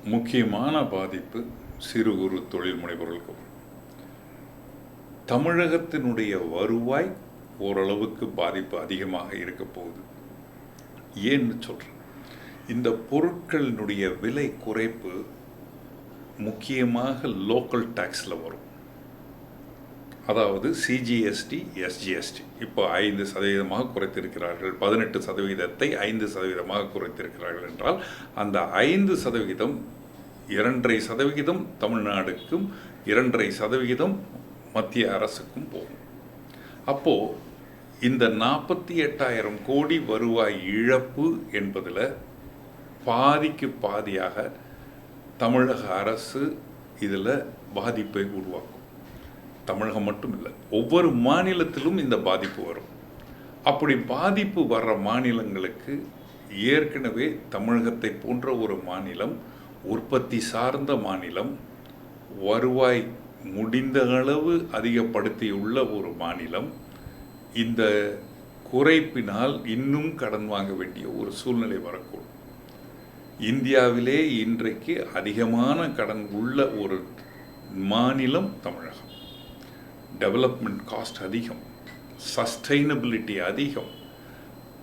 முக்கியமான பாதிப்பு சிறு குறு தொழில் முனைவோர்களுக்கு. தமிழகத்தினுடைய வருவாய் ஓரளவுக்கு பாதிப்பு அதிகமாக இருக்க போகுது. ஏன்னு சொல்கிறேன், இந்த பொருட்களினுடைய விலை குறைப்பு முக்கியமாக லோக்கல் டேக்ஸில் வரும். அதாவது சிஜிஎஸ்டி, எஸ்ஜிஎஸ்டி இப்போ 5% குறைத்திருக்கிறார்கள். 18%ஐ 5% குறைத்திருக்கிறார்கள் என்றால் அந்த 5% 2.5% தமிழ்நாடுக்கும் 2.5% மத்திய அரசுக்கும் போகும். அப்போது இந்த 48,000 கோடி வருவாய் இழப்பு என்பதில் பாதிக்கு பாதியாக தமிழக அரசு இதில் பாதிப்பை உருவாக்கும். தமிழகம் மட்டும் இல்லை, ஒவ்வொரு மாநிலத்திலும் இந்த பாதிப்பு வரும். அப்படி பாதிப்பு வர்ற மாநிலங்களுக்கு ஏற்கனவே தமிழகத்தை போன்ற ஒரு மாநிலம், உற்பத்தி சார்ந்த மாநிலம், வருவாய் முடிந்த அளவு அதிகப்படுத்தியுள்ள ஒரு மாநிலம், இந்த குறைப்பினால் இன்னும் கடன் வாங்க வேண்டிய ஒரு சூழ்நிலை வரக்கூடும். இந்தியாவிலே இன்றைக்கு அதிகமான கடன் உள்ள ஒரு மாநிலம் தமிழகம். டெவலப்மெண்ட் காஸ்ட் அதிகம், சஸ்டைனபிலிட்டி அதிகம்,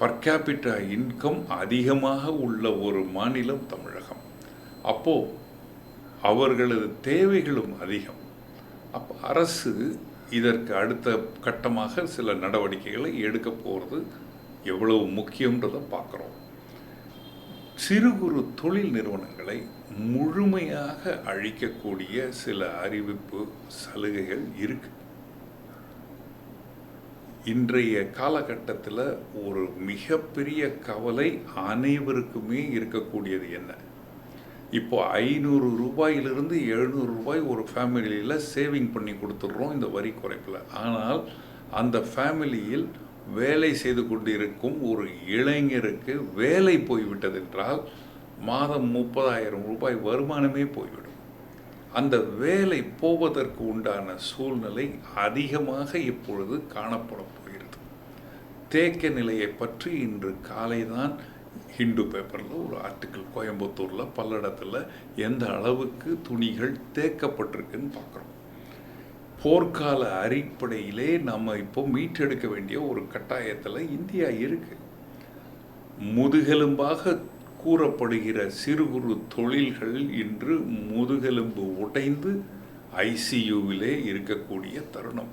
பர் கேபிட்டா இன்கம் அதிகமாக உள்ள ஒரு மாநிலம் தமிழகம். அப்போது அவர்களது தேவைகளும் அதிகம். அப்போ அரசு இதற்கு அடுத்த கட்டமாக சில நடவடிக்கைகளை எடுக்க போகிறது எவ்வளவு முக்கியன்றதை பார்க்குறோம். சிறு குறு தொழில் நிறுவனங்களை முழுமையாக அழிக்கக்கூடிய சில அறிவிப்பு சலுகைகள் இருக்குது. இன்றைய காலகட்டத்தில் ஒரு மிகப்பெரிய கவலை அனைவருக்குமே இருக்கக்கூடியது என்ன? இப்போ 500 ரூபாயிலிருந்து 700 ரூபாய் ஒரு ஃபேமிலியில் சேவிங் பண்ணி கொடுத்துட்றோம் இந்த வரி குறைப்பில். ஆனால் அந்த ஃபேமிலியில் வேலை செய்து கொண்டிருக்கும் ஒரு இளைஞருக்கு வேலை போய்விட்டதென்றால் மாதம் 30,000 ரூபாய் வருமானமே போய்விடும். அந்த வேலை போவதற்கு உண்டான சூழ்நிலை அதிகமாக இப்பொழுது காணப்பட போகிறது. தேக்க நிலையை பற்றி இன்று காலை தான் ஹிந்து பேப்பரில் ஒரு ஆர்டிக்கிள், கோயம்புத்தூரில் பல்லடத்தில் எந்த அளவுக்கு துணிகள் தேக்கப்பட்டிருக்குன்னு பார்க்குறோம். போர்க்கால அடிப்படையிலே நம்ம இப்போ மீட்டெடுக்க வேண்டிய ஒரு கட்டாயத்தில் இந்தியா இருக்குது. முதுகெலும்பாக கூறப்படுகிற சிறு குறு தொழில்கள் இன்று முதுகெலும்பு உடைந்து ஐசியூவிலே இருக்கக்கூடிய தருணம்.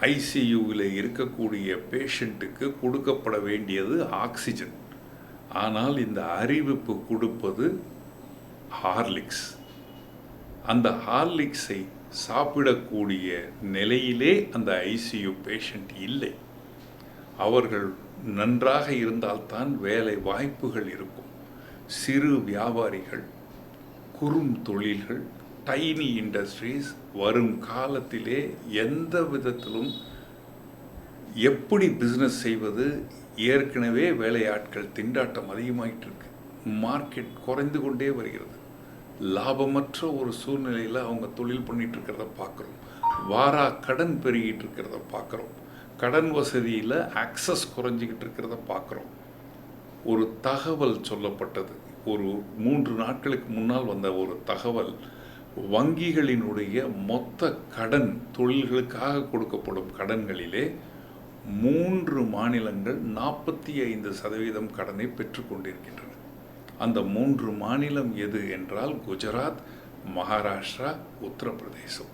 ஐசியூவில் இருக்கக்கூடிய பேஷண்ட்டுக்கு கொடுக்கப்பட வேண்டியது ஆக்சிஜன். ஆனால் இந்த அறிவிப்பு கொடுப்பது ஹார்லிக்ஸ். அந்த ஹார்லிக்ஸை சாப்பிடக்கூடிய நிலையிலே அந்த ஐசியூ பேஷண்ட் இல்லை. அவர்கள் நன்றாக இருந்தால்தான் வேலை வாய்ப்புகள் இருக்கும். சிறு வியாபாரிகள், குறும் தொழில்கள், டைனி இண்டஸ்ட்ரீஸ் வரும் காலத்திலே எந்த விதத்திலும் எப்படி பிஸ்னஸ் செய்வது? ஏற்கனவே வேலையாட்கள் திண்டாட்டம் அதிகமாகிட்டு இருக்கு. மார்க்கெட் குறைந்து கொண்டே வருகிறது. லாபமற்ற ஒரு சூழ்நிலையில் அவங்க தொழில் பண்ணிட்டு இருக்கிறத பார்க்குறோம். வாரா கடன் பெருகிட்டு இருக்கிறத பார்க்குறோம். கடன் வசதியில் ஆக்சஸ் குறைஞ்சிக்கிட்டு இருக்கிறத பார்க்குறோம். ஒரு தகவல் சொல்லப்பட்டது, ஒரு 3 நாட்களுக்கு முன்னால் வந்த ஒரு தகவல், வங்கிகளினுடைய மொத்த கடன், தொழில்களுக்காக கொடுக்கப்படும் கடன்களிலே 3 மாநிலங்கள் 45% கடனை பெற்றுக்கொண்டிருக்கின்றன. அந்த 3 மாநிலம் எது என்றால் குஜராத், மகாராஷ்டிரா, உத்தரப்பிரதேசம்.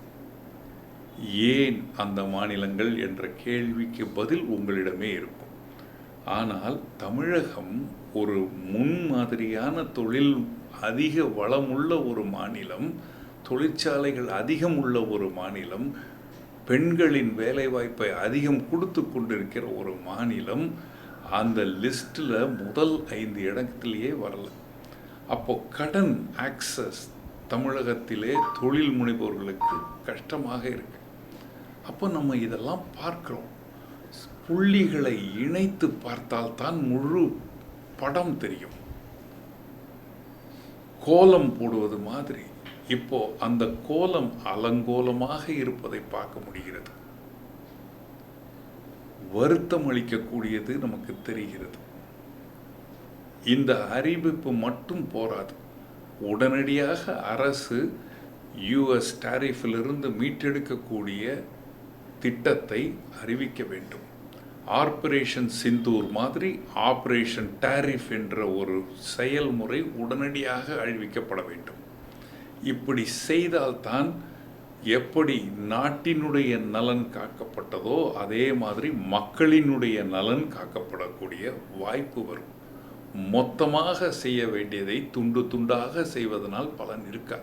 ஏன் அந்த மாநிலங்கள் என்ற கேள்விக்கு பதில் உங்களிடமே இருக்கும். ஆனால் தமிழகம் ஒரு முன்மாதிரியான தொழில் அதிக வளமுள்ள ஒரு மாநிலம், தொழிற்சாலைகள் அதிகம் உள்ள ஒரு மாநிலம், பெண்களின் வேலைவாய்ப்பை அதிகம் கொடுத்து கொண்டிருக்கிற ஒரு மாநிலம். அந்த லிஸ்ட்டில் முதல் 5 இடத்திலேயே வரல. அப்போ கடன் ஆக்சஸ் தமிழகத்திலே தொழில் முனைவோர்களுக்கு கஷ்டமாக இருக்கு. அப்போ நம்ம இதெல்லாம் பார்க்குறோம். புள்ளிகளை இணைத்து பார்த்தால்தான் முழு படம் தெரியும். கோலம் போடுவது மாதிரி இப்போ அந்த கோலம் அலங்கோலமாக இருப்பதை பார்க்க முடிகிறது. வருத்தம் அளிக்கக்கூடியது நமக்கு தெரிகிறது. இந்த அறிவிப்பு மட்டும் போராது. உடனடியாக அரசு யுஎஸ் டாரிஃபிலிருந்து மீட்டெடுக்கக்கூடிய திட்டத்தை அறிவிக்க வேண்டும். ஆபரேஷன் சிந்தூர் மாதிரி ஆபரேஷன் டாரிஃப் என்ற ஒரு செயல்முறை உடனடியாக அறிவிக்கப்பட வேண்டும். இப்படி செய்தால்தான் எப்படி நாட்டினுடைய நலன் காக்கப்பட்டதோ அதே மாதிரி மக்களினுடைய நலன் காக்கப்படக்கூடிய வாய்ப்பு வரும். மொத்தமாக செய்ய வேண்டியதை துண்டு துண்டாக செய்வதனால் பலன் இருக்காது.